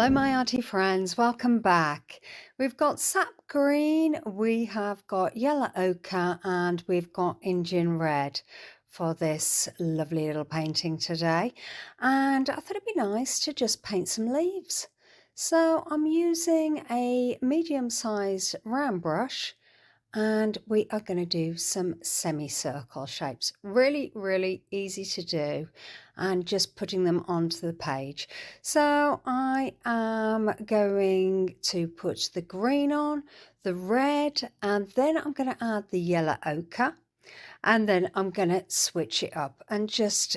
Hello, my arty friends. Welcome back. We've got sap green, we have got yellow ochre, and we've got Indian red for this lovely little painting today. And I thought it'd be nice to just paint some leaves. So I'm using a medium-sized round brush, and we are going to do some semicircle shapes. Really easy to do, and just putting them onto the page. So I am going to put the green on, the red, and then I'm going to add the yellow ochre, and then I'm going to switch it up and just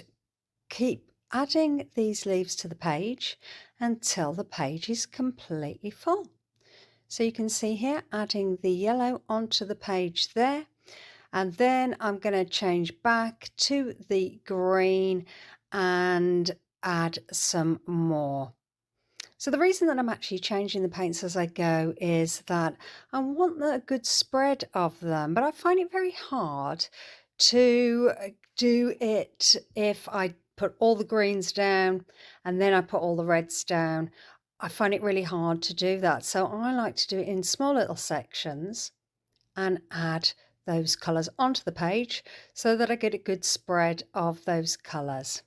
keep adding these leaves to the page until the page is completely full. So you can see here, adding the yellow onto the page there, and then I'm going to change back to the green and add some more. So the reason that I'm actually changing the paints as I go is that I want a good spread of them, but I find it very hard to do it if I put all the greens down and then I put all the reds down. I find it really hard to do that. So I like to do it in small little sections and add those colours onto the page so that I get a good spread of those colours.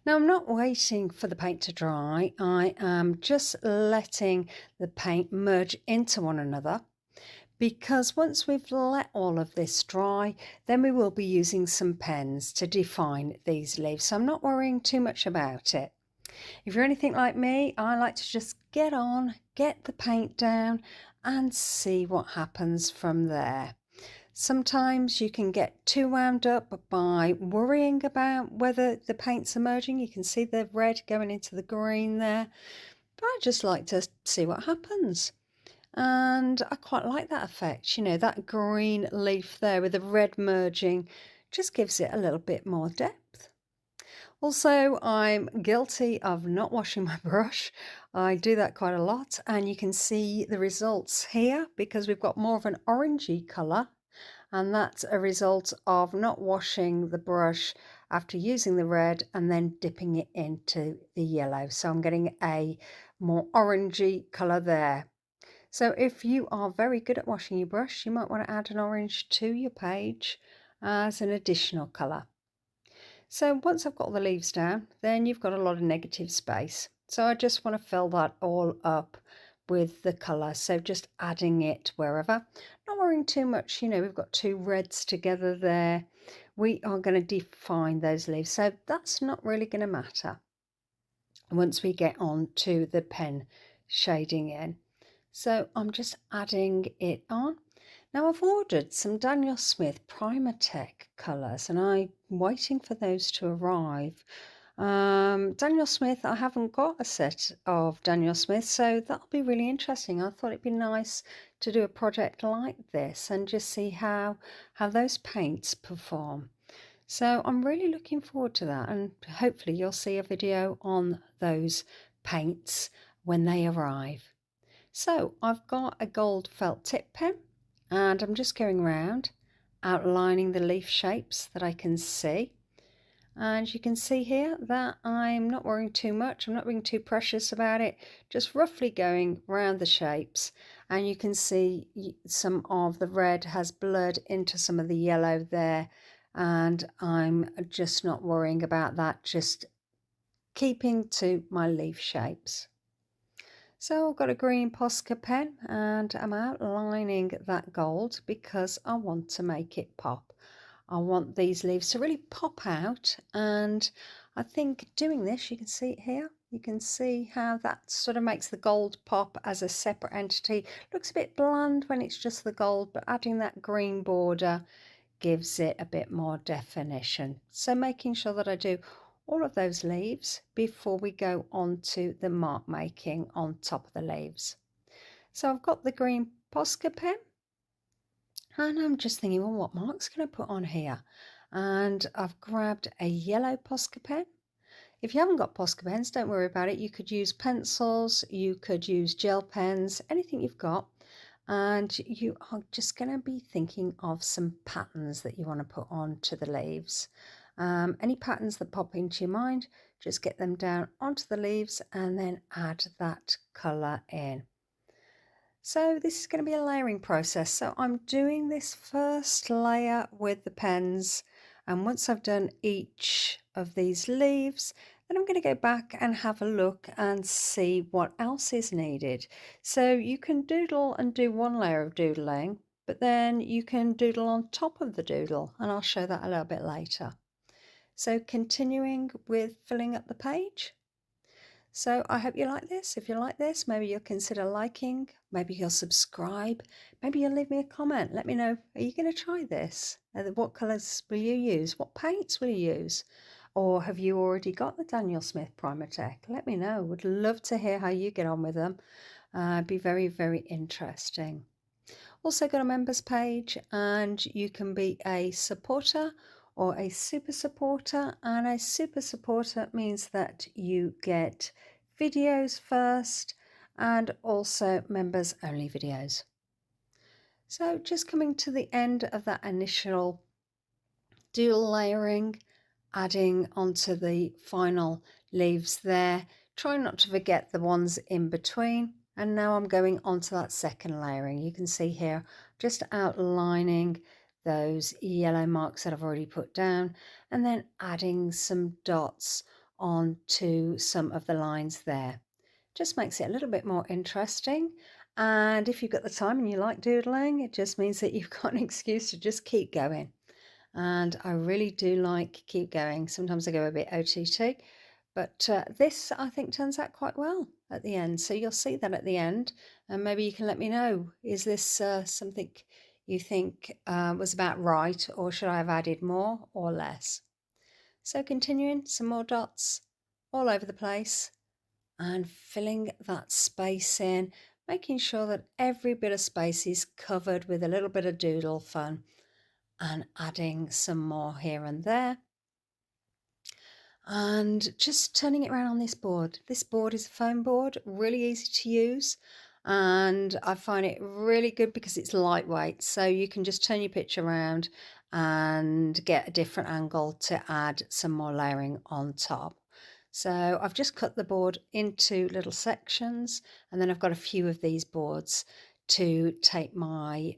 Now I'm not waiting for the paint to dry, I am just letting the paint merge into one another, because once we've let all of this dry, then we will be using some pens to define these leaves. So I'm not worrying too much about it. If you're anything like me, I like to just get on, get the paint down and see what happens from there. Sometimes you can get too wound up by worrying about whether the paint's emerging. You can see the red going into the green there. But I just like to see what happens. And I quite like that effect. You know, that green leaf there with the red merging just gives it a little bit more depth. Also, I'm guilty of not washing my brush. I do that quite a lot, and you can see the results here because we've got more of an orangey colour, and that's a result of not washing the brush after using the red and then dipping it into the yellow. So I'm getting a more orangey colour there. So if you are very good at washing your brush, you might want to add an orange to your page as an additional colour. So once I've got the leaves down, then you've got a lot of negative space. So I just want to fill that all up with the colour. So just adding it wherever. Not worrying too much, you know, we've got two reds together there. We are going to define those leaves. So that's not really going to matter once we get on to the pen shading in. So I'm just adding it on. Now I've ordered some Daniel Smith Primer Tech colours and I'm waiting for those to arrive. Daniel Smith, I haven't got a set of Daniel Smith, so that'll be really interesting. I thought it'd be nice to do a project like this and just see how those paints perform. So I'm really looking forward to that, and hopefully you'll see a video on those paints when they arrive. So I've got a gold felt tip pen and I'm just going around outlining the leaf shapes that I can see. And you can see here that I'm not worrying too much, I'm not being too precious about it, just roughly going around the shapes. And you can see some of the red has blurred into some of the yellow there, and I'm just not worrying about that, just keeping to my leaf shapes. So I've got a green Posca pen and I'm outlining that gold because I want to make it pop. I want these leaves to really pop out, and I think doing this, you can see it here, you can see how that sort of makes the gold pop as a separate entity. Looks a bit bland when it's just the gold, but adding that green border gives it a bit more definition. So making sure that I do all of those leaves before we go on to the mark making on top of the leaves. So I've got the green Posca pen and I'm just thinking, well, what marks can I put on here? And I've grabbed a yellow Posca pen. If you haven't got Posca pens, don't worry about it. You could use pencils, you could use gel pens, anything you've got. And you are just going to be thinking of some patterns that you want to put onto the leaves. Any patterns that pop into your mind, just get them down onto the leaves and then add that colour in. So this is going to be a layering process. So I'm doing this first layer with the pens, and once I've done each of these leaves, then I'm going to go back and have a look and see what else is needed. So you can doodle and do one layer of doodling, but then you can doodle on top of the doodle, and I'll show that a little bit later. So continuing with filling up the page. So I hope you like this. If you like this, maybe you'll consider liking, maybe you'll subscribe, maybe you'll leave me a comment. Let me know, are you going to try this? What colours will you use? What paints will you use? Or have you already got the Daniel Smith Primer Tech? Let me know. Would love to hear how you get on with them. It'd be very, very interesting. Also got a members page, and you can be a supporter or a super supporter, and a super supporter means that you get videos first and also members only videos. So just coming to the end of that initial doodle layering, adding onto the final leaves there, trying not to forget the ones in between. And now I'm going on to that second layering. You can see here, just outlining those yellow marks that I've already put down, and then adding some dots onto some of the lines there. Just makes it a little bit more interesting. And if you've got the time and you like doodling, it just means that you've got an excuse to just keep going. And I really do like keep going. Sometimes I go a bit OTT, but this I think turns out quite well at the end. So you'll see that at the end, and maybe you can let me know, is this something you think was about right, or should I have added more or less? So continuing, some more dots all over the place and filling that space in, making sure that every bit of space is covered with a little bit of doodle fun, and adding some more here and there, and just turning it around on this board. This board is a foam board, really easy to use, and I find it really good because it's lightweight, so you can just turn your picture around and get a different angle to add some more layering on top. So I've just cut the board into little sections, and then I've got a few of these boards to take my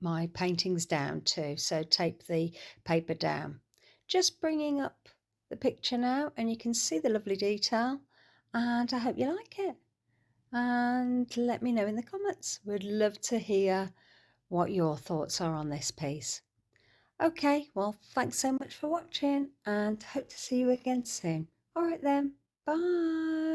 my paintings down to, so tape the paper down. Just bringing up the picture now, and you can see the lovely detail, and I hope you like it, and let me know in the comments. We'd love to hear what your thoughts are on this piece. Okay, well, thanks so much for watching, and hope to see you again soon. All right then, bye.